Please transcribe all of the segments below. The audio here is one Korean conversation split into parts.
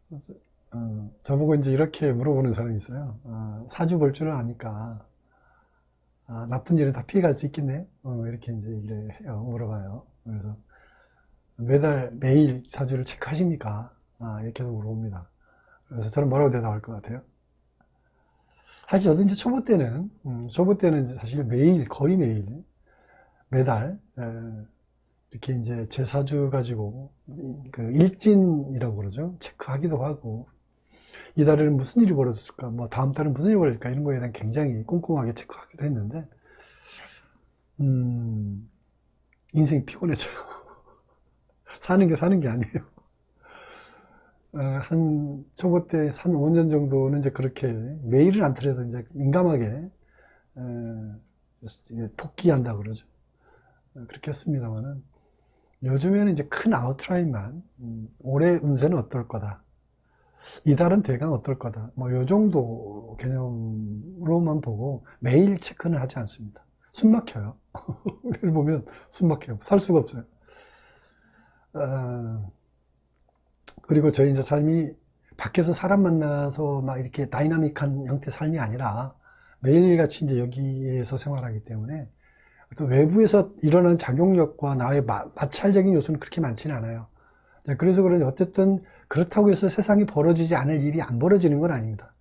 그래서, 저보고 이제 이렇게 물어보는 사람이 있어요. 사주 볼 줄은 아니까, 나쁜 일은 다 피해갈 수 있겠네? 이렇게 이제 얘기를 해요. 물어봐요. 그래서 매일 사주를 체크하십니까? 이렇게 물어봅니다. 그래서 저는 뭐라고 대답할 것 같아요? 사실 저도 이제 초보 때는 이제 사실 매일, 거의 매일, 매달, 이렇게 이제 제 사주 가지고, 그 일진이라고 그러죠. 체크하기도 하고, 이달에는 무슨 일이 벌어졌을까, 뭐 다음 달은 무슨 일이 벌어질까, 이런 거에 대한 굉장히 꼼꼼하게 체크하기도 했는데, 인생이 피곤해져요. 사는 게 아니에요. 초보 때 한 5년 정도는 이제 그렇게 매일은 않더라도 이제 민감하게, 복귀한다 그러죠. 그렇게 했습니다만은, 요즘에는 이제 큰 아웃라인만, 올해 운세는 어떨 거다. 이달은 대강 어떨 거다. 뭐, 요 정도 개념으로만 보고 매일 체크는 하지 않습니다. 숨 막혀요. 매일 보면 숨 막혀요. 살 수가 없어요. 그리고 저희 이제 삶이 밖에서 사람 만나서 막 이렇게 다이나믹한 형태의 삶이 아니라 매일같이 이제 여기에서 생활하기 때문에 또 외부에서 일어나는 작용력과 나의 마찰적인 요소는 그렇게 많지는 않아요. 그래서 그런지 어쨌든 그렇다고 해서 세상에 벌어지지 않을 일이 안 벌어지는 건 아닙니다.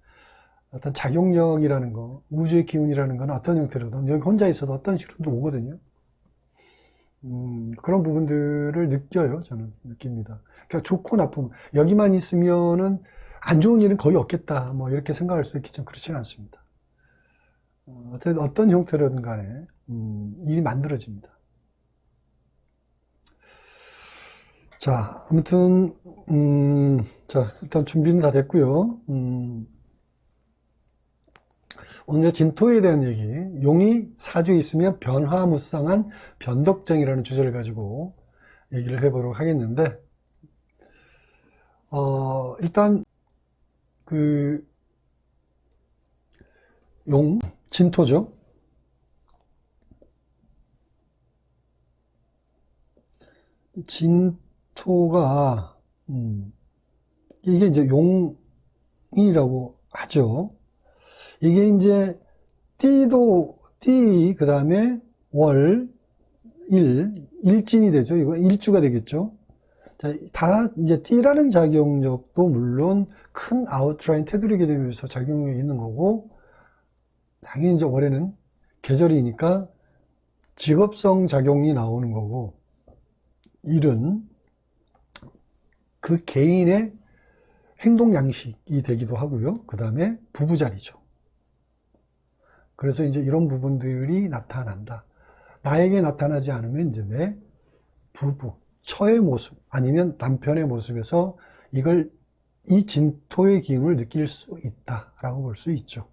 어떤 작용력이라는 거, 우주의 기운이라는 건 어떤 형태로든 여기 혼자 있어도 어떤 식으로도 오거든요. 그런 부분들을 느껴요. 저는 느낍니다. 그러니까 좋고 나쁨, 여기만 있으면은 안 좋은 일은 거의 없겠다, 뭐 이렇게 생각할 수 있겠지만 그렇지는 않습니다. 어떤 형태로든 간에 일이 만들어집니다. 자, 아무튼 자, 일단 준비는 다 됐고요. 오늘 진토에 대한 얘기, 용이 사주에 있으면 변화무쌍한 변덕정이라는 주제를 가지고 얘기를 해보도록 하겠는데, 일단 진토죠. 진토가 이게 이제 용이라고 하죠. 이게 이제 그 다음에 월, 일진이 되죠. 이거 일주가 되겠죠. 자, 다 이제 띠라는 작용력도 물론 큰 아웃라인 테두리게 되면서 작용력이 있는 거고, 당연히 이제 올해는 계절이니까 직업성 작용이 나오는 거고, 일은 그 개인의 행동 양식이 되기도 하고요. 그 다음에 부부자리죠. 그래서 이제 이런 부분들이 나타난다. 나에게 나타나지 않으면 이제 내 부부, 처의 모습, 아니면 남편의 모습에서 이 진토의 기운을 느낄 수 있다라고 볼 수 있죠.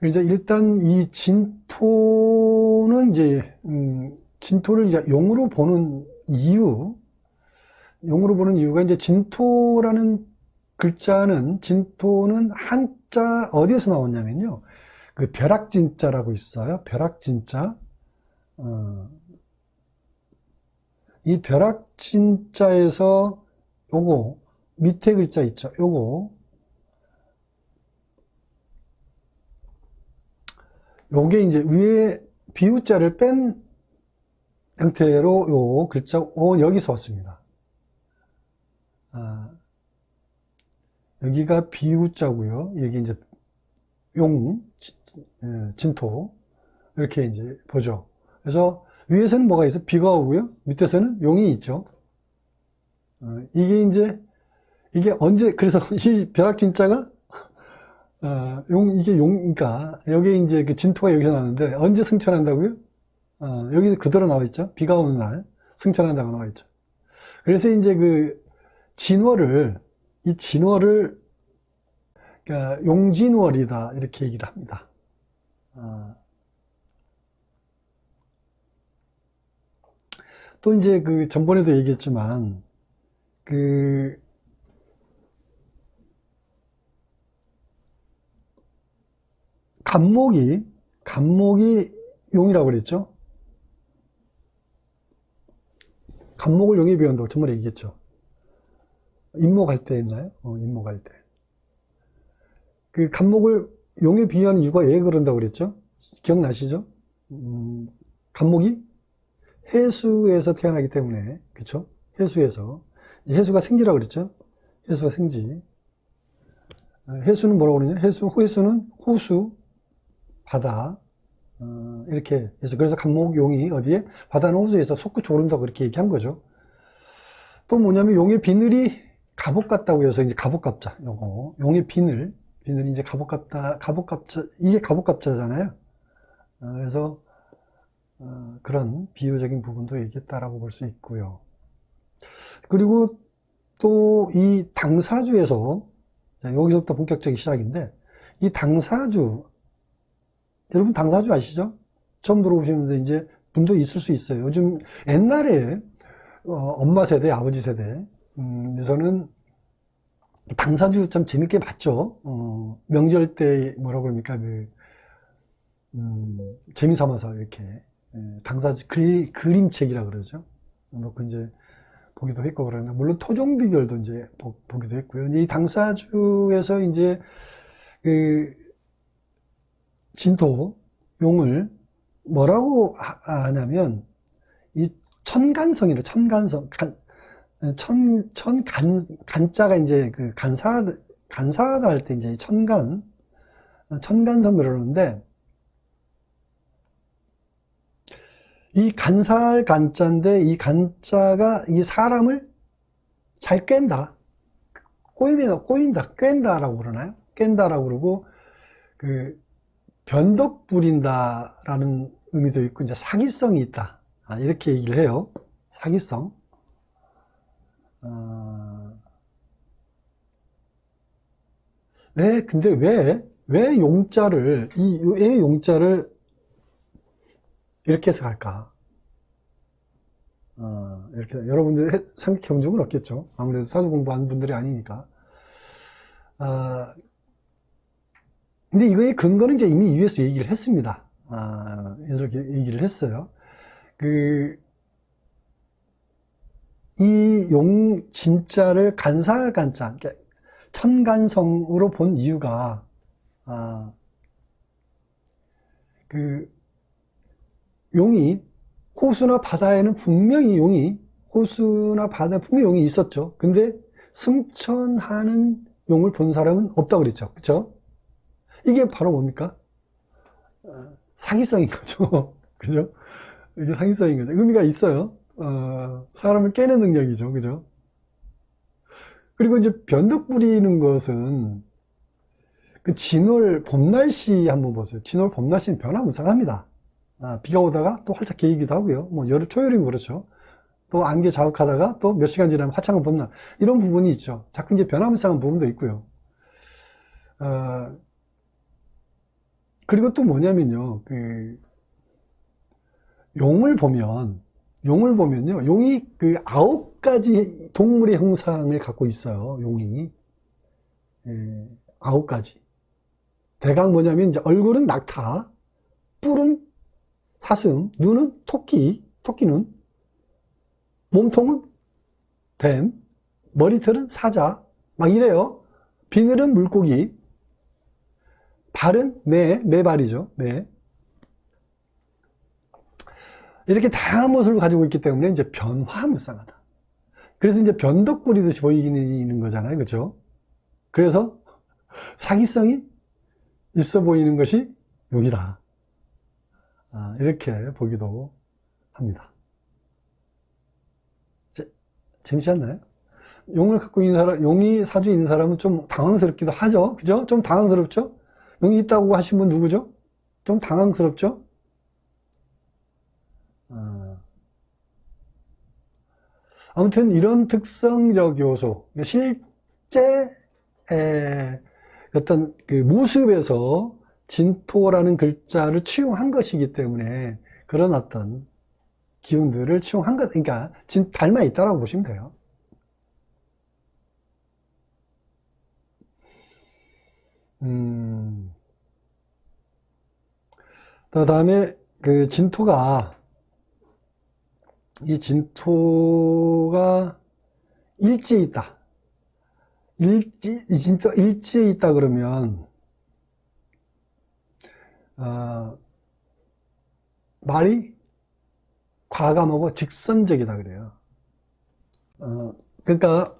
이제 일단 이 진토는 진토를 이제 용으로 보는 이유가 이제 진토라는 진토는 한자 어디에서 나왔냐면요. 그 벼락진자라고 있어요. 벼락진자. 이 벼락진자에서 요거 밑에 글자 있죠. 요게 이제 위에 비우자를 뺀 형태로 요 글자 여기서 왔습니다. 여기가 비우자고요. 여기 이제 진토 이렇게 이제 보죠. 그래서 위에서는 뭐가 있어? 비가 오고요. 밑에서는 용이 있죠. 이게 언제, 그래서 이 벼락진자가, 그러니까, 여기 이제 그 진토가 여기서 나왔는데, 언제 승천한다고요? 여기 그대로 나와 있죠. 비가 오는 날, 승천한다고 나와 있죠. 그래서 이제 이 진월을, 그러니까 용진월이다, 이렇게 얘기를 합니다. 또 이제 전번에도 얘기했지만, 간목이 용이라고 그랬죠? 간목을 용에 비운다고 전번에 얘기했죠. 임목할 때 있나요? 임목할 때. 그 간목을 용에 비유하는 이유가 왜 그런다고 그랬죠? 기억나시죠? 간목이 해수에서 태어나기 때문에, 그쵸? 해수에서. 해수가 생지라고 그랬죠? 해수가 생지. 해수는 뭐라고 그러냐? 해수는 호수, 바다, 이렇게 해서, 그래서 간목 용이 어디에? 바다는 호수에서 솟구쳐 오른다고 그렇게 얘기한 거죠. 또 뭐냐면 용의 비늘이 갑옷 같다고 해서 이제 갑옷 갑자, 요거. 용의 비늘이 이제 갑옷 갑자, 이게 갑옷 갑자잖아요. 그래서, 그런 비유적인 부분도 얘기했다라고 볼 수 있고요. 그리고 또 이 당사주에서, 여기서부터 본격적인 시작인데, 이 당사주, 여러분 당사주 아시죠? 처음 들어보시는데 이제 분도 있을 수 있어요. 요즘 옛날에 엄마 세대, 아버지 세대에서는 당사주 참 재밌게 봤죠. 명절 때 뭐라고 그럽니까? 재미삼아서 이렇게 당사주 그림책이라 그러죠. 놓고 이제 보기도 했고 그러는데, 물론 토종 비결도 이제 보기도 했고요. 이 당사주에서 이제 그 진토 용을 뭐라고 하냐면 이 천간성이래. 천간성. 간자가 이제 그 간사하다 할 때 이제 천간성 그러는데, 이 간사할 간자인데, 이 간자가 이 사람을 잘 깬다. 깬다라고 그러나요? 깬다라고 그러고, 변덕 부린다라는 의미도 있고, 이제 사기성이 있다. 이렇게 얘기를 해요. 사기성. 근데 왜 용자를, 왜 용자를 이렇게 해석할까? 이렇게, 여러분들 생각해 본 적은 없겠죠? 아무래도 사주 공부하는 분들이 아니니까. 근데 이거의 근거는 이제 이미 위에서 얘기를 했습니다. 이렇게 얘기를 했어요. 이 용 진자를 간사할 간자, 그러니까 천간성으로 본 이유가, 용이 호수나 바다에는 분명히 용이 있었죠. 근데 승천하는 용을 본 사람은 없다고 그랬죠. 그쵸? 이게 바로 뭡니까? 사기성인 거죠. 그죠? 이게 사기성인 거죠. 의미가 있어요. 사람을 깨는 능력이죠. 그죠? 그리고 이제 변덕 부리는 것은 그 진월 봄날씨 한번 보세요. 진월 봄날씨는 변화무쌍합니다. 비가 오다가 또 활짝 개이기도 하고요. 뭐 여름 초여름이 그렇죠. 또 안개 자욱하다가 또 몇 시간 지나면 화창한 봄날, 이런 부분이 있죠. 자꾸 이제 변화무쌍한 부분도 있고요. 그리고 또 뭐냐면요, 용을 보면요, 용이 9가지 동물의 형상을 갖고 있어요. 용이 9가지. 대강 뭐냐면, 이제 얼굴은 낙타, 뿔은 사슴, 눈은 토끼는, 몸통은 뱀, 머리털은 사자, 막 이래요. 비늘은 물고기, 발은 매발이죠. 매. 이렇게 다양한 모습을 가지고 있기 때문에 이제 변화무쌍하다. 그래서 이제 변덕 부리듯이 보이는 거잖아요. 그죠? 그래서 사기성이 있어 보이는 것이 용이다. 이렇게 보기도 합니다. 재밌지 않나요? 용을 갖고 있는 사람, 용이 사주에 있는 사람은 좀 당황스럽기도 하죠. 그죠? 좀 당황스럽죠? 용이 있다고 하신 분 누구죠? 좀 당황스럽죠? 아무튼 이런 특성적 요소, 실제 어떤 그 모습에서 진토라는 글자를 취용한 것이기 때문에 그런 어떤 기운들을 취용한 것, 그러니까 닮아 있다라고 보시면 돼요. 그 다음에 이 진토가 일지에 있다. 진짜 일지에 있다 그러면, 말이 과감하고 직선적이다 그래요. 그러니까,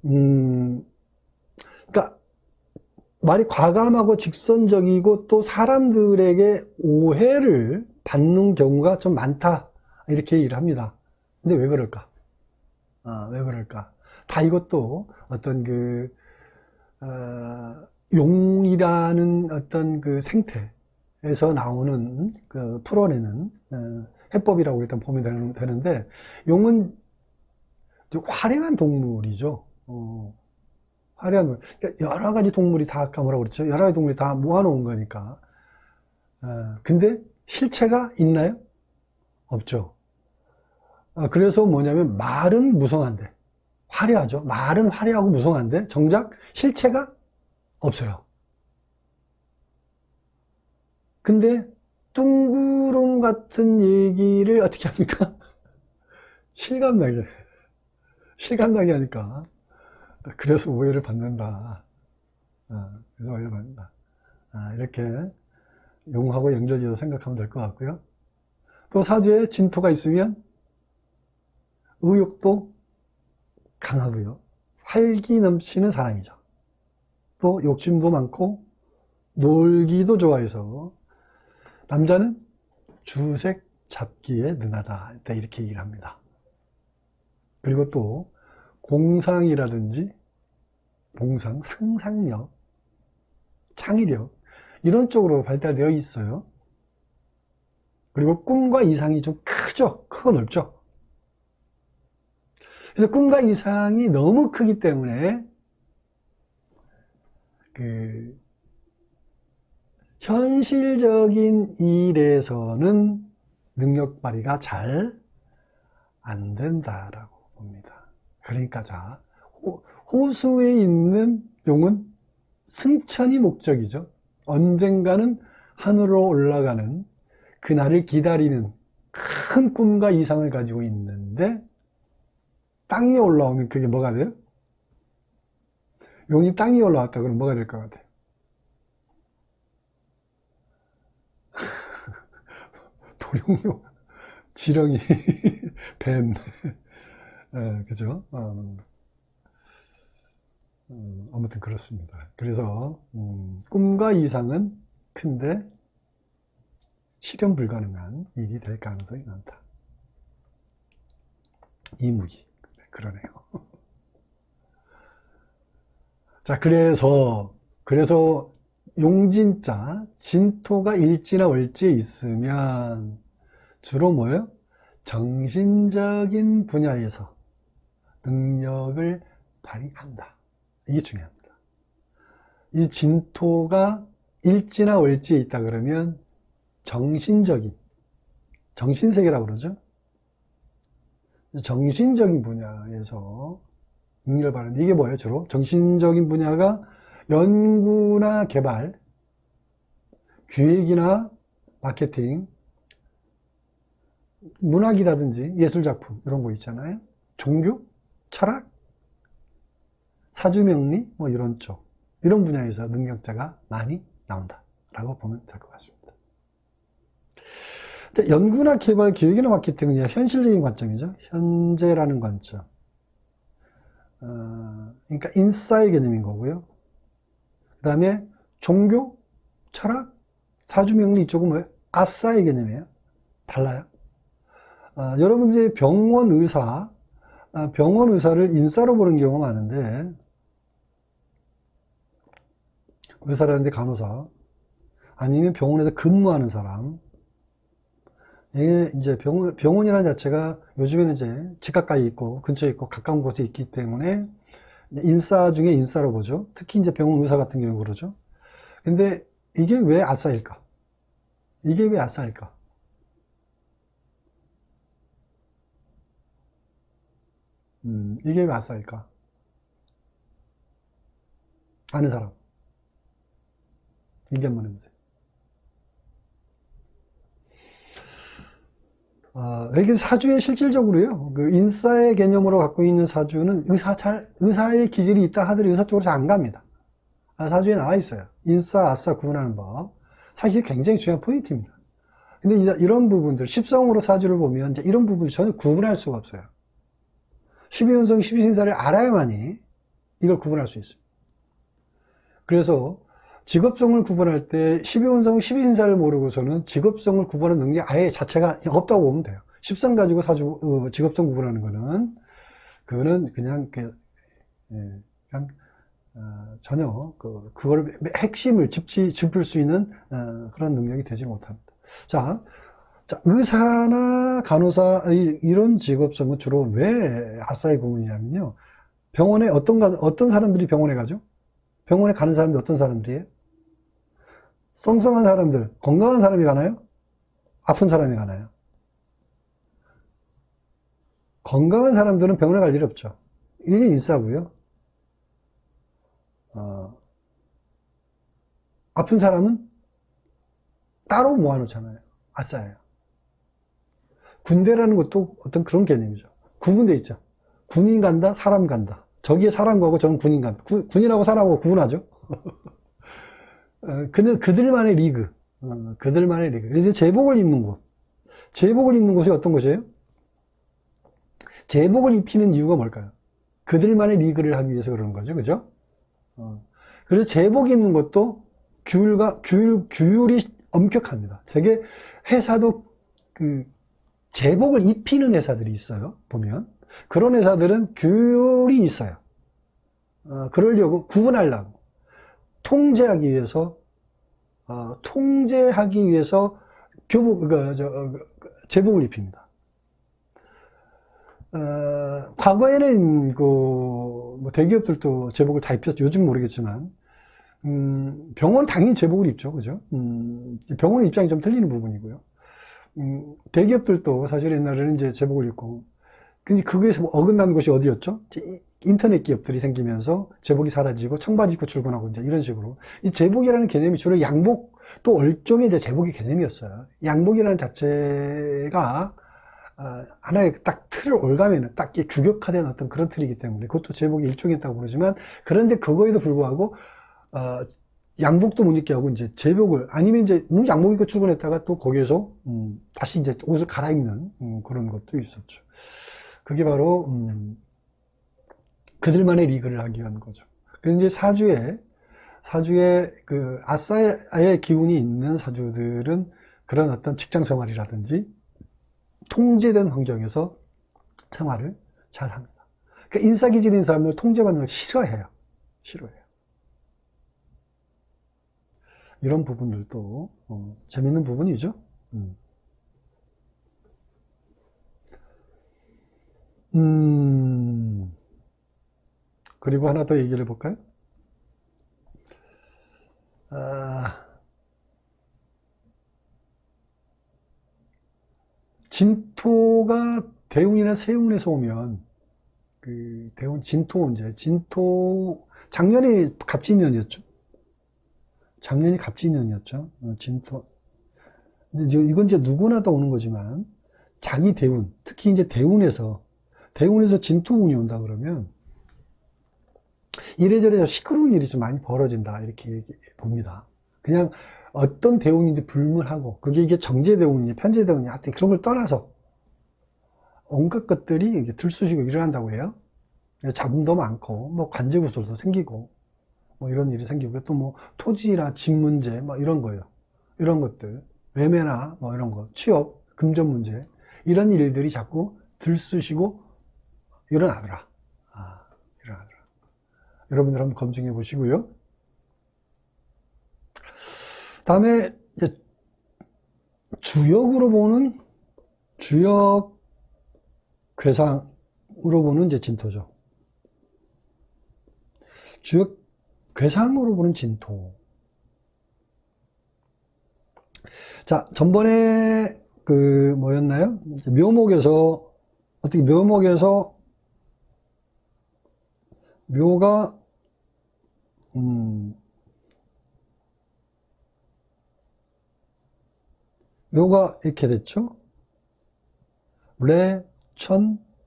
그러니까, 말이 과감하고 직선적이고 또 사람들에게 오해를 받는 경우가 좀 많다. 이렇게 얘기를 합니다. 근데 왜 그럴까? 왜 그럴까? 다 이것도 어떤 용이라는 어떤 그 생태에서 나오는 풀어내는 해법이라고 일단 보면 되는데, 용은 화려한 동물이죠. 화려한 동물. 그러니까 여러 가지 동물이 다 아까 뭐라고 그랬죠? 여러 가지 동물이 다 모아놓은 거니까. 근데 실체가 있나요? 없죠. 그래서 뭐냐면 말은 무성한데, 화려하죠. 말은 화려하고 무성한데 정작 실체가 없어요. 근데 둥구름 같은 얘기를 어떻게 합니까? 실감나게 하니까. 그래서 오해를 받는다. 그래서 오해를 받는다. 이렇게 용하고 연결지어서 생각하면 될 것 같고요. 또 사주에 진토가 있으면 의욕도 강하고요. 활기 넘치는 사람이죠. 또 욕심도 많고 놀기도 좋아해서 남자는 주색 잡기에 능하다. 이렇게 얘기를 합니다. 그리고 또 공상이라든지 봉상, 상상력, 창의력 이런 쪽으로 발달되어 있어요. 그리고 꿈과 이상이 좀 크죠. 크고 넓죠. 그래서 꿈과 이상이 너무 크기 때문에 현실적인 일에서는 능력 발휘가 잘 안 된다라고 봅니다. 그러니까 자, 호수에 있는 용은 승천이 목적이죠. 언젠가는 하늘로 올라가는 그날을 기다리는 큰 꿈과 이상을 가지고 있는데 땅에 올라오면 그게 뭐가 돼요? 용이 땅에 올라왔다 그러면 뭐가 될 것 같아요? 도룡용, 지렁이, 뱀, 그죠? 아무튼 그렇습니다. 그래서 꿈과 이상은 큰데 실현 불가능한 일이 될 가능성이 많다. 이무기. 그러네요. 자, 그래서 용진자, 진토가 일지나 월지에 있으면 주로 뭐예요? 정신적인 분야에서 능력을 발휘한다. 이게 중요합니다. 이 진토가 일지나 월지에 있다 그러면 정신세계라고 그러죠. 정신적인 분야에서 능력을 발휘한다. 이게 뭐예요? 주로 정신적인 분야가 연구나 개발, 기획이나 마케팅, 문학이라든지 예술작품 이런 거 있잖아요. 종교, 철학, 사주명리 뭐 이런 쪽, 이런 분야에서 능력자가 많이 나온다라고 보면 될 것 같습니다. 연구나 개발, 기획이나 마케팅은 그냥 현실적인 관점이죠. 현재라는 관점. 그러니까 인싸의 개념인 거고요. 그 다음에 종교, 철학, 사주명리 이쪽은 뭐예요? 아싸의 개념이에요. 달라요. 여러분 이제 병원 의사를 인싸로 보는 경우가 많은데, 의사라는데 간호사, 아니면 병원에서 근무하는 사람, 이제 병원이라는 자체가 요즘에는 이제 집 가까이 있고 근처에 있고 가까운 곳에 있기 때문에 인싸 중에 인싸로 보죠. 특히 이제 병원 의사 같은 경우 그러죠. 근데 이게 왜 아싸일까? 이게 왜 아싸일까? 이게 왜 아싸일까? 아는 사람. 얘기 한번 해보세요. 이렇게 사주에 실질적으로요, 그 인싸의 개념으로 갖고 있는 사주는 의사의 기질이 있다 하더라도 의사 쪽으로 잘 안 갑니다. 사주에 나와 있어요. 인싸, 아싸 구분하는 법. 사실 굉장히 중요한 포인트입니다. 근데 이제 이런 부분들, 십성으로 사주를 보면 이제 이런 부분을 전혀 구분할 수가 없어요. 12운성, 12신사를 알아야만이 이걸 구분할 수 있습니다. 그래서 직업성을 구분할 때 12운성, 12신사를 모르고서는 직업성을 구분하는 능력이 아예 자체가 없다고 보면 돼요. 십성 가지고 직업성 구분하는 거는, 그거는 그냥, 전혀, 그거를 핵심을 짚을 수 있는, 그런 능력이 되지 못합니다. 자, 의사나 간호사, 이런 직업성은 주로 왜 아싸에 구분이냐면요. 병원에 어떤 사람들이 병원에 가죠? 병원에 가는 사람들 어떤 사람들이에요? 썽썽한 사람들, 건강한 사람이 가나요? 아픈 사람이 가나요? 건강한 사람들은 병원에 갈 일이 없죠. 이게 인싸고요. 아픈 사람은 따로 모아놓잖아요. 아싸예요. 군대라는 것도 어떤 그런 개념이죠. 구분되어 있죠. 군인 간다, 사람 간다. 저기에 사람 가고 저는 군인 간다. 군인하고 사람하고 구분하죠. 그들만의 리그. 그들만의 리그. 그래서 제복을 입는 곳. 제복을 입는 곳이 어떤 곳이에요? 제복을 입히는 이유가 뭘까요? 그들만의 리그를 하기 위해서 그러는 거죠. 그죠? 그래서 제복 입는 것도 규율이 엄격합니다. 되게 회사도 제복을 입히는 회사들이 있어요. 보면. 그런 회사들은 규율이 있어요. 그러려고, 구분하려고. 통제하기 위해서 제복을 입힙니다. 과거에는 대기업들도 제복을 다 입혔죠. 요즘 모르겠지만, 병원 당연히 제복을 입죠. 그죠? 병원 입장이 좀 틀리는 부분이고요. 대기업들도 사실 옛날에는 이제 제복을 입고, 근데 그거에서 어긋난 곳이 어디였죠? 인터넷 기업들이 생기면서 제복이 사라지고 청바지 입고 출근하고 이제 이런 식으로. 이 제복이라는 개념이 주로 양복, 또 얼종의 이제 제복의 개념이었어요. 양복이라는 자체가, 하나의 딱 틀을 올가면은 딱 규격화된 어떤 그런 틀이기 때문에 그것도 제복의 일종이었다고 그러지만, 그런데 그거에도 불구하고, 양복도 못 입게 하고 이제 제복을, 아니면 이제 양복 입고 출근했다가 또 거기에서, 다시 이제 옷을 갈아입는, 그런 것도 있었죠. 그게 바로 그들만의 리그를 하기 위한 거죠. 그래서 이제 사주에 그 아싸의 기운이 있는 사주들은 그런 어떤 직장 생활이라든지 통제된 환경에서 생활을 잘 합니다. 그러니까 인싸기질인 사람들 통제받는 걸 싫어해요. 이런 부분들도 재밌는 부분이죠. 그리고 하나 더 얘기를 해볼까요? 진토가 대운이나 세운에서 오면, 대운, 진토 문제, 작년이 갑진년이었죠. 진토. 이건 이제 누구나 다 오는 거지만, 자기 대운, 특히 이제 대운에서 진토운이 온다 그러면, 이래저래 시끄러운 일이 좀 많이 벌어진다, 이렇게 봅니다. 그냥 어떤 대운인지 불문하고, 그게 이게 정제대운이냐, 편제대운이냐, 하여튼 그런 걸 떠나서, 온갖 것들이 들쑤시고 일어난다고 해요. 잡음도 많고, 관제구설도 생기고, 이런 일이 생기고, 또 토지나 집 문제, 이런 거예요. 이런 것들, 매매나 이런 거, 취업, 금전 문제, 이런 일들이 자꾸 들쑤시고 일어나더라. 여러분들 한번 검증해 보시고요. 다음에 주역 괴상으로 보는 이제 진토죠. 주역 괴상으로 보는 진토. 자, 전번에 뭐였나요? 묘목에서 묘가 묘가 이렇게 됐죠.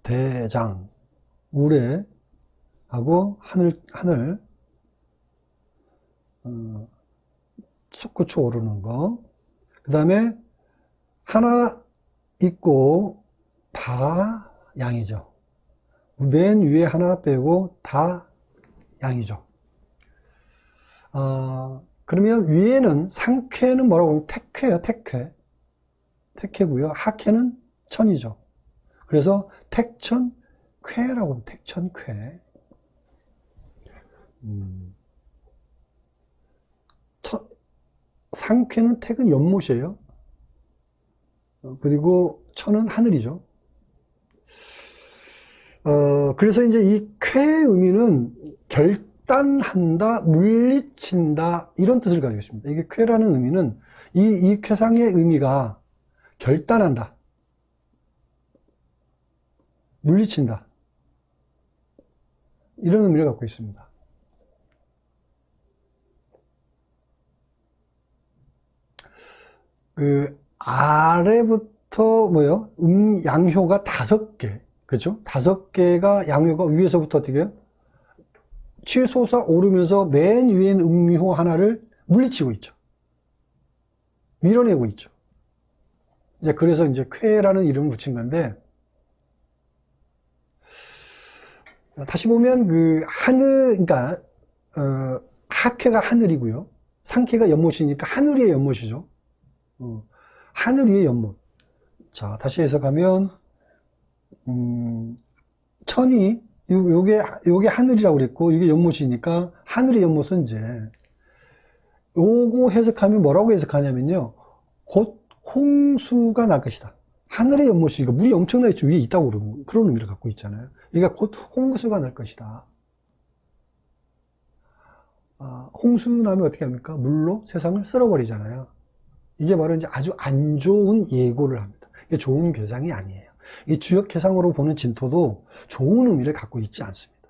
우레천대장. 우레하고 하늘, 솟구쳐 오르는 거. 그 다음에 하나 있고 다 양이죠. 맨 위에 하나 빼고 다 양이죠. 그러면 위에는 상쾌는 뭐라고 하면 택쾌예요. 택쾌고요. 하쾌는 천이죠. 그래서 택천쾌라고 하면 택천쾌. 상쾌는 택은 연못이에요. 그리고 천은 하늘이죠. 그래서 이제 이 쾌의 의미는 결단한다, 물리친다, 이런 뜻을 가지고 있습니다. 이게 쾌라는 의미는 이 쾌상의 의미가 결단한다, 물리친다, 이런 의미를 갖고 있습니다. 그 아래부터 뭐요? 양효가 5개. 그렇죠? 5개가 양효가 위에서부터 어떻게 해요? 치솟아 오르면서 맨 위에 있는 음효 하나를 물리치고 있죠. 밀어내고 있죠. 이제 그래서 이제 쾌라는 이름을 붙인 건데, 다시 보면 그 하늘, 그러니까 하쾌가 하늘이고요. 상쾌가 연못이니까 하늘 위의 연못이죠. 하늘 위의 연못. 자, 다시 해석하면, 천이, 요게 하늘이라고 그랬고, 이게 연못이니까, 하늘의 연못은 이제, 요거 해석하면 뭐라고 해석하냐면요. 곧 홍수가 날 것이다. 하늘의 연못이니까 물이 엄청나게 위에 있다고 그런 의미를 갖고 있잖아요. 그러니까 곧 홍수가 날 것이다. 홍수 나면 어떻게 합니까? 물로 세상을 쓸어버리잖아요. 이게 바로 이제 아주 안 좋은 예고를 합니다. 이게 좋은 괴상이 아니에요. 이 주역 괴상으로 보는 진토도 좋은 의미를 갖고 있지 않습니다.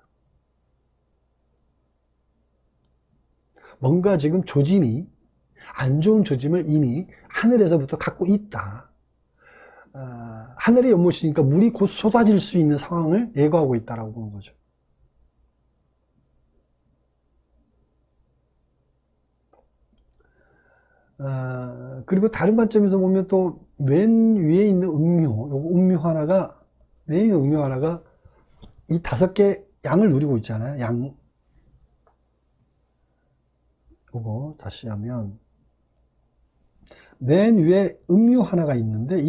뭔가 지금 조짐이, 안 좋은 조짐을 이미 하늘에서부터 갖고 있다. 하늘의 연못이니까 물이 곧 쏟아질 수 있는 상황을 예고하고 있다라고 보는 거죠. 그리고 다른 관점에서 보면 또 맨 위에 있는 음묘 하나가, 맨 위에 음묘 하나가 이 5개 양을 누리고 있잖아요. 양. 요거 다시 하면, 맨 위에 음묘 하나가 있는데,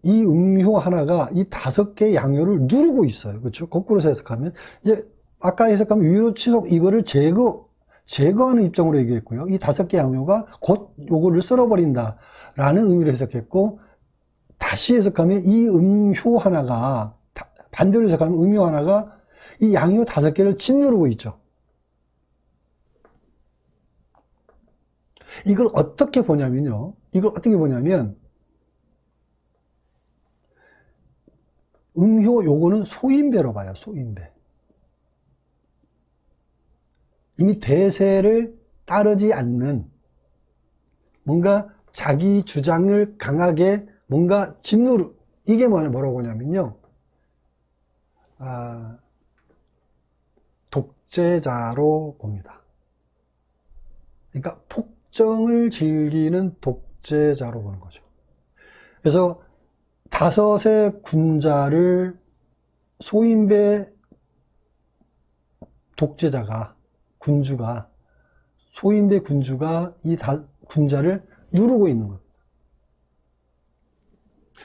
이 음효 하나가 이 5개의 양효를 누르고 있어요. 그렇죠? 거꾸로 해석하면, 이제, 아까 해석하면 위로 치속 이거를 제거하는 입장으로 얘기했고요. 이 5개 양효가 곧 요거를 쓸어버린다 라는 의미로 해석했고, 다시 해석하면 이 음효 하나가, 반대로 해석하면 음효 하나가 이 양효 5개를 짓누르고 있죠. 이걸 어떻게 보냐면요. 음효 요거는 소인배로 봐요. 소인배. 이미 대세를 따르지 않는, 뭔가 자기 주장을 강하게 뭔가 이게 뭐라고 하냐면요. 독재자로 봅니다. 그러니까 폭정을 즐기는 독재자로 보는 거죠. 그래서 5의 군자를 소인배 소인배 군주가 이 군자를 누르고 있는 겁니다.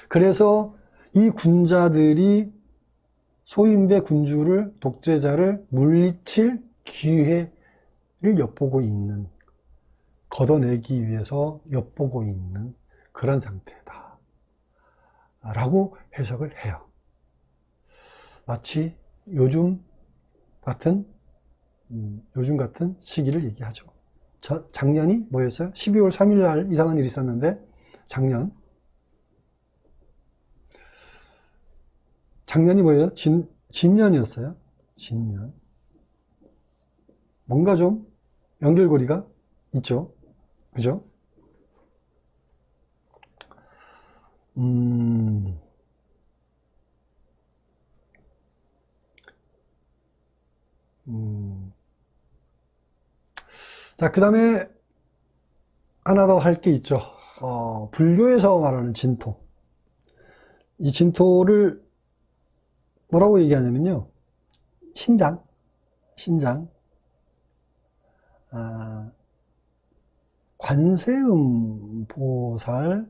그래서 이 군자들이 소인배 군주를, 독재자를 물리칠 기회를 엿보고 있는, 걷어내기 위해서 엿보고 있는 그런 상태다 라고 해석을 해요. 마치 요즘 같은 시기를 얘기하죠. 작년이 뭐였어요? 12월 3일 날 이상한 일이 있었는데, 작년이 뭐예요? 진년이었어요. 진년. 뭔가 좀 연결고리가 있죠. 그죠? 음, 음. 자, 그 다음에 하나 더 할 게 있죠. 불교에서 말하는 진토. 이 진토를 뭐라고 얘기하냐면요. 신장, 신장, 관세음 보살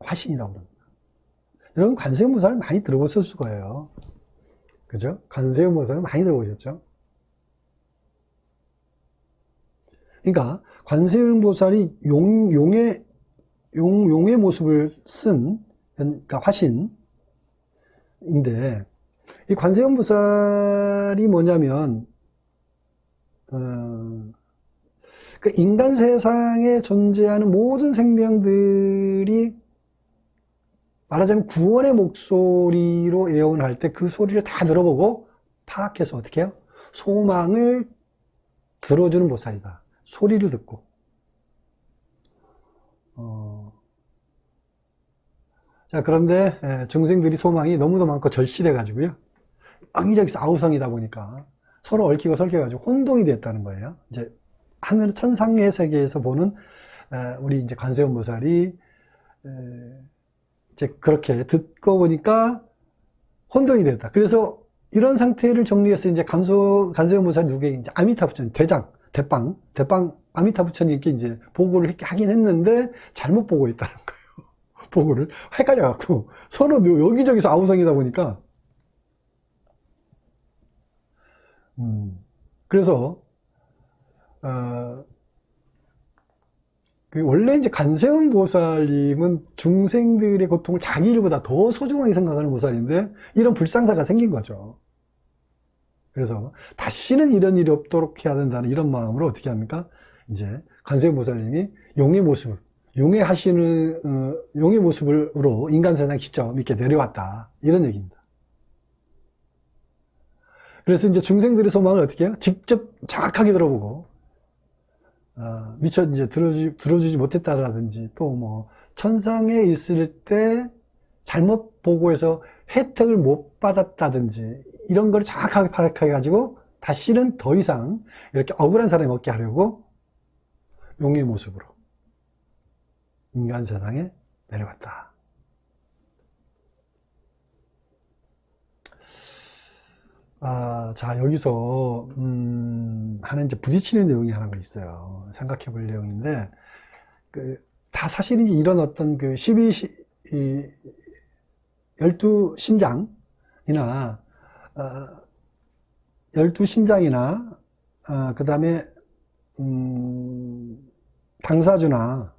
화신이라고 합니다. 여러분, 관세음 보살 많이 들어보셨을 거예요. 그죠? 관세음 보살 많이 들어보셨죠? 그러니까, 관세음 보살이 용의 모습을 쓴, 그러니까 화신인데, 이 관세음 보살이 뭐냐면, 그 인간 세상에 존재하는 모든 생명들이 말하자면 구원의 목소리로 애원할 때 그 소리를 다 들어보고 파악해서 어떻게 해요? 소망을 들어주는 보살이다. 소리를 듣고. 자, 그런데 중생들이 소망이 너무도 많고 절실해가지고요. 여기저기서 아우성이다 보니까 서로 얽히고 설켜가지고 혼동이 됐다는 거예요. 이제 하늘 천상의 세계에서 보는 우리 이제 관세음 보살이 이제 그렇게 듣고 보니까 혼동이 됐다. 그래서 이런 상태를 정리해서 이제 관세음 보살이 누구에게 이제 아미타 부처님, 대빵 아미타 부처님께 이제 보고를 하긴 했는데 잘못 보고 있다는 거예요. 보고를 헷갈려갖고 서로 여기저기서 아우성이다 보니까 그래서 원래 이제 관세음 보살님은 중생들의 고통을 자기 일보다 더 소중하게 생각하는 보살인데 이런 불상사가 생긴 거죠. 그래서 다시는 이런 일이 없도록 해야 된다는 이런 마음으로 어떻게 합니까? 이제 관세음 보살님이 용의 모습으로 인간 세상에 직접 이렇게 내려왔다. 이런 얘기입니다. 그래서 이제 중생들의 소망을 어떻게 해요? 직접 정확하게 들어보고, 미처 이제 들어주지 못했다라든지, 또 뭐, 천상에 있을 때 잘못 보고해서 혜택을 못 받았다든지, 이런 걸 정확하게 파악해가지고, 다시는 더 이상 이렇게 억울한 사람이 없게 하려고 용의 모습으로 인간 세상에 내려왔다. 자, 여기서, 하나 이제 부딪히는 내용이 하나가 있어요. 생각해 볼 내용인데, 다 사실 이제 이런 어떤 12신장이나, 12신장이나, 그 다음에, 당사주나,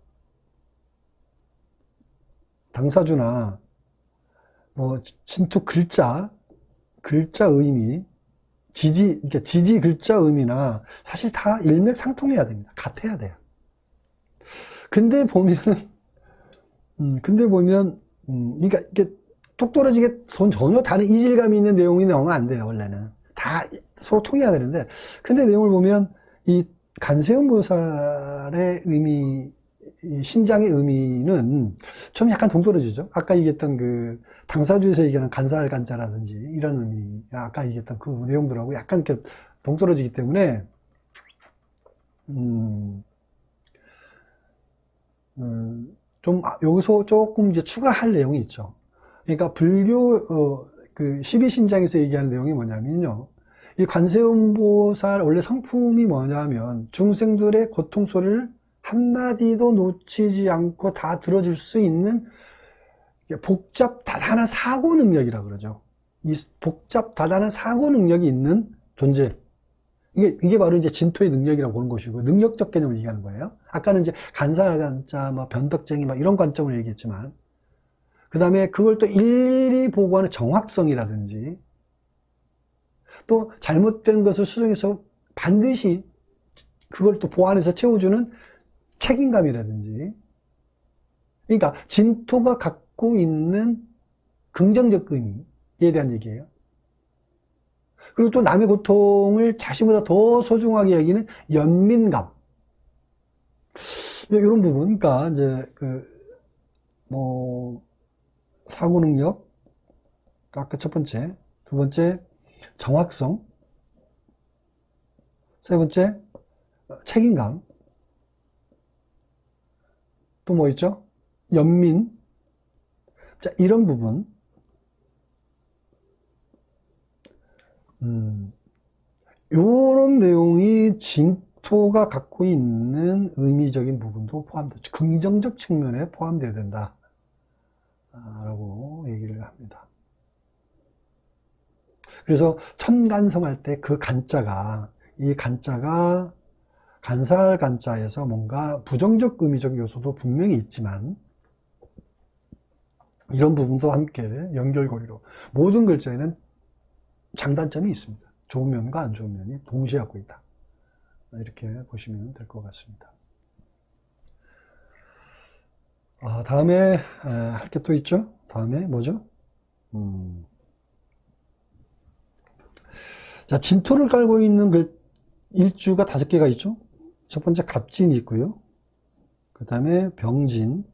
뭐, 진토 글자 의미, 그러니까 지지 글자 의미나 사실 다 일맥상통해야 됩니다. 같아야 돼요. 근데 보면, 그러니까 이게 똑 떨어지게 전혀 다른 이질감이 있는 내용이 나오면 안 돼요, 원래는. 다 서로 통해야 되는데, 근데 내용을 보면 이 관세음 보살의 의미, 신장의 의미는 좀 약간 동떨어지죠. 아까 얘기했던 당사주에서 얘기하는 간사할 간자라든지 이런 의미, 아까 얘기했던 그 내용들하고 약간 이렇게 동떨어지기 때문에 좀 여기서 조금 이제 추가할 내용이 있죠. 그러니까 불교 12신장에서 얘기하는 내용이 뭐냐면요. 이 관세음 보살 원래 성품이 뭐냐면 중생들의 고통 소리를 한마디도 놓치지 않고 다 들어줄 수 있는 복잡 다단한 사고 능력이라고 그러죠. 이 복잡 다단한 사고 능력이 있는 존재. 이게 바로 이제 진토의 능력이라고 보는 것이고, 능력적 개념을 얘기하는 거예요. 아까는 이제 간사간자, 변덕쟁이, 이런 관점을 얘기했지만, 그 다음에 그걸 또 일일이 보고하는 정확성이라든지, 또 잘못된 것을 수정해서 반드시 그걸 또 보완해서 채워주는 책임감이라든지, 그러니까 진토가 갖고 있는 긍정적 의미에 대한 얘기예요. 그리고 또 남의 고통을 자신보다 더 소중하게 여기는 연민감, 이런 부분. 그러니까 이제 사고 능력, 아까 첫 번째. 두 번째, 정확성. 세 번째, 책임감. 또 뭐 있죠? 연민. 자, 이런 부분. 요런 내용이 진토가 갖고 있는 의미적인 부분도 포함되죠. 긍정적 측면에 포함되어야 된다. 라고 얘기를 합니다. 그래서 천간성할 때 그 간자가, 이 간자가 간살 간자에서 뭔가 부정적 의미적 요소도 분명히 있지만 이런 부분도 함께 연결고리로 모든 글자에는 장단점이 있습니다. 좋은 면과 안 좋은 면이 동시에 갖고 있다. 이렇게 보시면 될 것 같습니다. 다음에 할 게 또 있죠? 다음에 뭐죠? 자, 진토를 깔고 있는 일주가 5개가 있죠? 첫 번째 갑진이 있고요. 그 다음에 병진,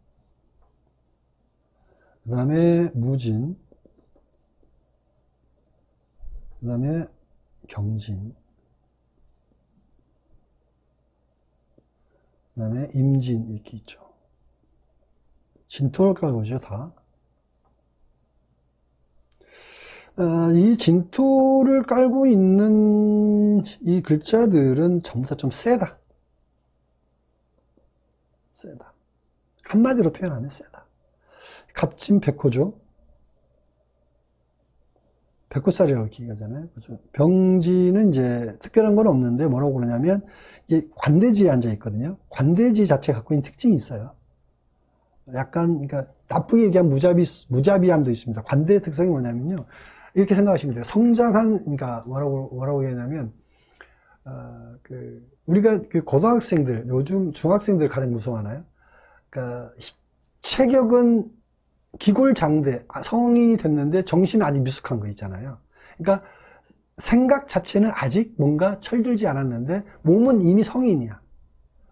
그 다음에 무진, 그 다음에 경진, 그 다음에 임진 이렇게 있죠. 진토를 깔고 있죠, 다. 이 진토를 깔고 있는 이 글자들은 전부 다 좀 세다. 세다. 한마디로 표현하면 세다. 갑진 백호죠. 백호살이라고 이렇게 얘기하잖아요. 그렇죠? 병지는 이제 특별한 건 없는데 뭐라고 그러냐면 이게 관대지에 앉아 있거든요. 관대지 자체가 갖고 있는 특징이 있어요. 약간 그러니까 나쁘게 얘기하면 무자비함도 있습니다. 관대의 특성이 뭐냐면요. 이렇게 생각하시면 돼요. 성장한 그러니까 뭐라고 얘기하냐면 우리가 그 고등학생들 요즘 중학생들 가장 무서워하나요? 그러니까 체격은 기골장대 성인이 됐는데 정신은 아직 미숙한 거 있잖아요. 그러니까 생각 자체는 아직 뭔가 철들지 않았는데 몸은 이미 성인이야.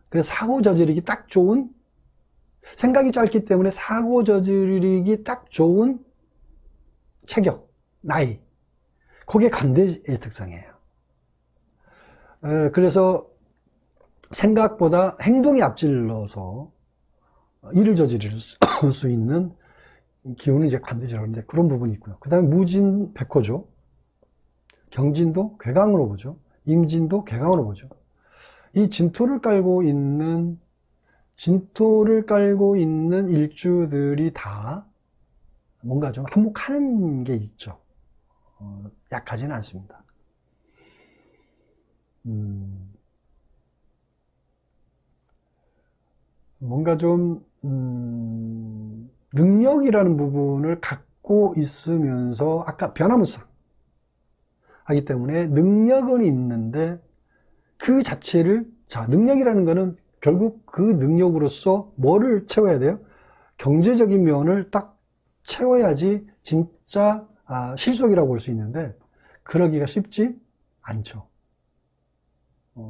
그래서 사고 저지르기 딱 좋은 생각이 짧기 때문에 사고 저지르기 딱 좋은 체격, 나이. 그게 관대의 특성이에요. 그래서 생각보다 행동이 앞질러서 일을 저지를 수 있는 기운은 이제 관대지라고 하는데 그런 부분이 있고요. 그 다음에 무진 백호죠. 경진도 괴강으로 보죠. 임진도 괴강으로 보죠. 이 진토를 깔고 있는 일주들이 다 뭔가 좀 한몫하는 게 있죠. 약하지는 않습니다. 뭔가 좀 능력이라는 부분을 갖고 있으면서 아까 변화무쌍 하기 때문에 능력은 있는데 그 자체를 능력이라는 거는 결국 그 능력으로서 뭐를 채워야 돼요? 경제적인 면을 딱 채워야지 진짜 실속이라고 볼 수 있는데 그러기가 쉽지 않죠.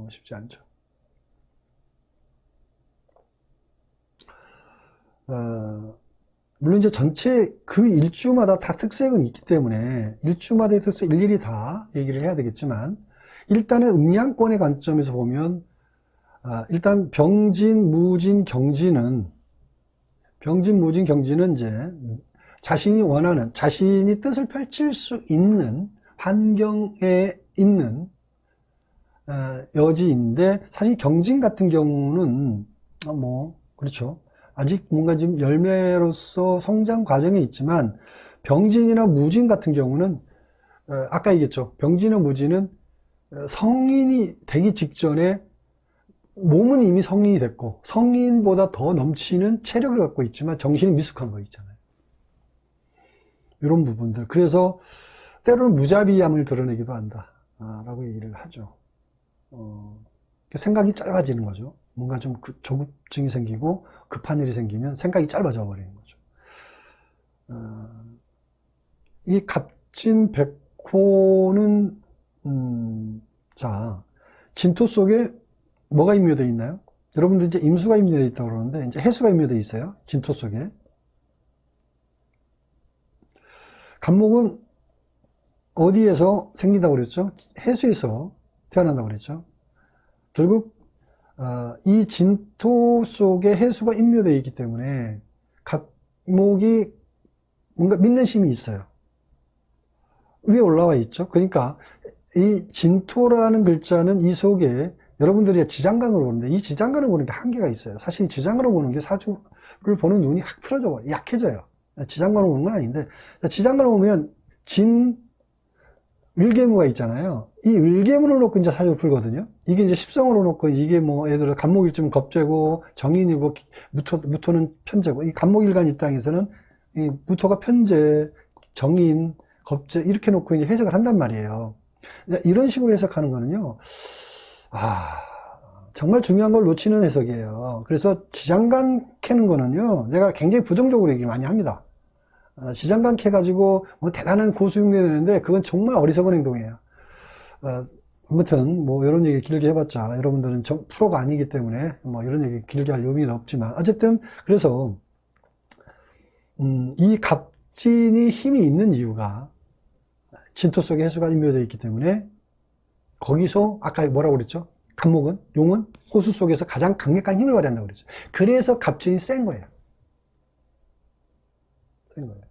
쉽지 않죠. 물론 이제 전체 그 일주마다 다 특색은 있기 때문에 일주마다의 특색 일일이 다 얘기를 해야 되겠지만 일단은 음양권의 관점에서 보면 일단 병진, 무진, 경진은 이제 자신이 원하는 자신이 뜻을 펼칠 수 있는 환경에 있는 여지인데 사실 경진 같은 경우는 그렇죠. 아직 뭔가 지금 열매로서 성장 과정에 있지만 병진이나 무진 같은 경우는 아까 얘기했죠. 병진이나 무진은 성인이 되기 직전에 몸은 이미 성인이 됐고 성인보다 더 넘치는 체력을 갖고 있지만 정신이 미숙한 거 있잖아요. 이런 부분들. 그래서 때로는 무자비함을 드러내기도 한다 라고 얘기를 하죠. 생각이 짧아지는 거죠. 뭔가 좀 조급증이 생기고 급한 일이 생기면 생각이 짧아져 버리는 거죠. 이 갑진 백호는 진토 속에 뭐가 임묘되어 있나요? 여러분들 이제 임수가 임묘되어 있다고 그러는데 이제 해수가 임묘되어 있어요. 진토 속에. 간목은 어디에서 생긴다고 그랬죠? 해수에서 태어난다고 그랬죠? 결국 이 진토 속에 해수가 임묘되어 있기 때문에 간목이 뭔가 믿는 힘이 있어요. 위에 올라와 있죠. 그러니까 이 진토라는 글자는 이 속에 여러분들이 지장간으로 보는데 이 지장간을 보는 게 한계가 있어요. 사실 지장간으로 보는 게 사주를 보는 눈이 확 틀어져 버려요. 약해져요. 지장간으로 보는 건 아닌데, 지장간으로 보면 을개무가 있잖아요. 이 을개무를 놓고 이제 사주를 풀거든요. 이게 이제 십성으로 놓고 이게 뭐 예를 들어 간목일주면 겁재고 정인이고 무토는 편재고, 이 간목일간 입장에서는 이 무토가 편재, 정인, 겁재 이렇게 놓고 이제 해석을 한단 말이에요. 이런 식으로 해석하는 거는요, 정말 중요한 걸 놓치는 해석이에요. 그래서 지장간 캐는 거는요, 내가 굉장히 부정적으로 얘기 많이 합니다. 지장간 캐가지고 뭐 대단한 고수용이 되는데 그건 정말 어리석은 행동이에요. 아무튼 뭐 이런 얘기 길게 해봤자 여러분들은 프로가 아니기 때문에 뭐 이런 얘기 길게 할 의미는 없지만, 어쨌든 그래서 이 갑진이 힘이 있는 이유가 진토 속에 해수가 임묘되어 있기 때문에, 거기서 아까 뭐라고 그랬죠? 간목은, 용은 호수 속에서 가장 강력한 힘을 발휘한다고 그랬죠. 그래서 갑진이 센 거예요. 센 거예요.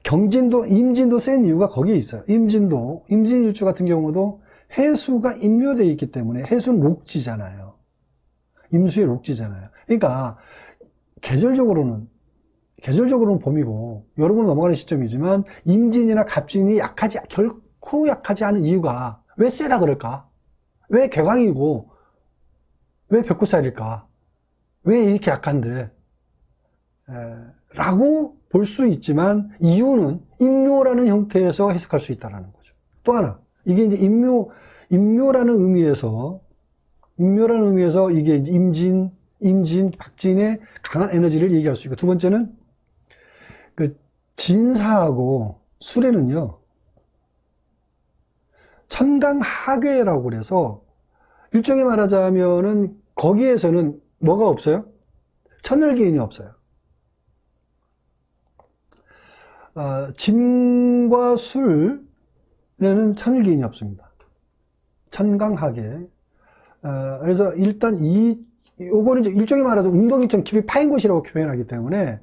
경진도, 임진도 센 이유가 거기에 있어요. 임진일주 같은 경우도 해수가 임묘되어 있기 때문에, 해수는 록지잖아요. 임수의 록지잖아요. 그러니까 계절적으로는 봄이고 여름으로 넘어가는 시점이지만, 임진이나 갑진이 결코 약하지 않은 이유가 왜 세다 그럴까? 왜 개강이고 왜 벽구살일까? 왜 이렇게 약한데? 라고 볼 수 있지만, 이유는 임묘라는 형태에서 해석할 수 있다는 거죠. 또 하나, 이게 이제 임묘라는 의미에서 이게 이제 임진, 박진의 강한 에너지를 얘기할 수 있고, 두 번째는 그 진사하고 수레는요, 천강하괴라고 그래서, 일종의 말하자면은 거기에서는 뭐가 없어요? 천을기운이 없어요. 진과 술에는 천을기운이 없습니다. 천강하괴. 그래서 일단 요거는 이제 일종의 말해서 웅덩이처럼 깊이 파인 곳이라고 표현하기 때문에,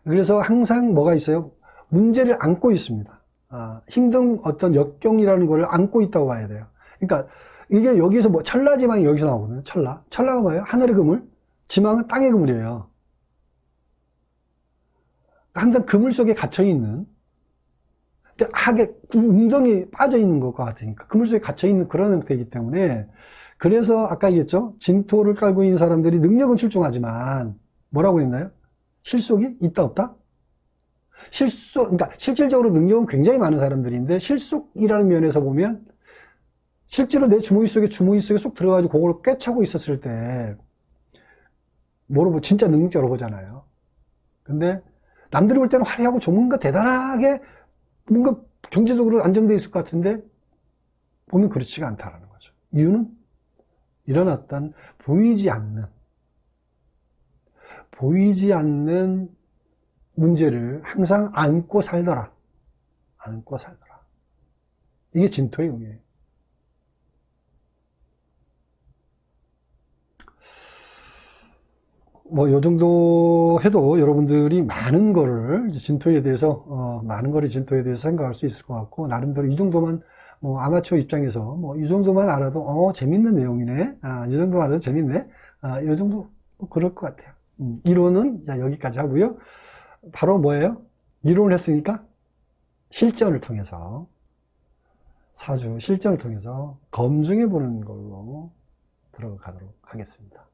그래서 항상 뭐가 있어요? 문제를 안고 있습니다. 힘든 어떤 역경이라는 걸 안고 있다고 봐야 돼요. 그러니까 이게 여기서 뭐 천라지망이 여기서 나오거든요. 천라가 뭐예요? 하늘의 그물, 지망은 땅의 그물이에요. 항상 그물 속에 갇혀있는, 하게 웅덩이 빠져있는 것과 같으니까 그물 속에 갇혀있는 그런 형태이기 때문에, 그래서 아까 얘기했죠? 진토를 깔고 있는 사람들이 능력은 출중하지만 뭐라고 했나요? 실속이 있다 없다? 그러니까 실질적으로 능력은 굉장히 많은 사람들인데, 실속이라는 면에서 보면 실제로 내 주머니 속에 쏙 들어가지고 그걸 꿰차고 있었을 때 진짜 능력자로 보잖아요. 근데 남들이 볼 때는 화려하고 뭔가 대단하게 뭔가 경제적으로 안정되어 있을 것 같은데, 보면 그렇지가 않다라는 거죠. 이유는 이런 어떤 보이지 않는 문제를 항상 안고 살더라. 이게 진토의 의미예요. 뭐, 요 정도 해도 여러분들이 많은 거를 진토에 대해서 생각할 수 있을 것 같고, 나름대로 이 정도만, 뭐, 아마추어 입장에서 뭐, 이 정도만 알아도, 재밌는 내용이네. 이 정도만 알아도 재밌네. 이 정도, 그럴 것 같아요. 이론은 여기까지 하고요. 바로 뭐예요? 이론을 했으니까 실전을 통해서, 사주 실전을 통해서 검증해 보는 걸로 들어가도록 하겠습니다.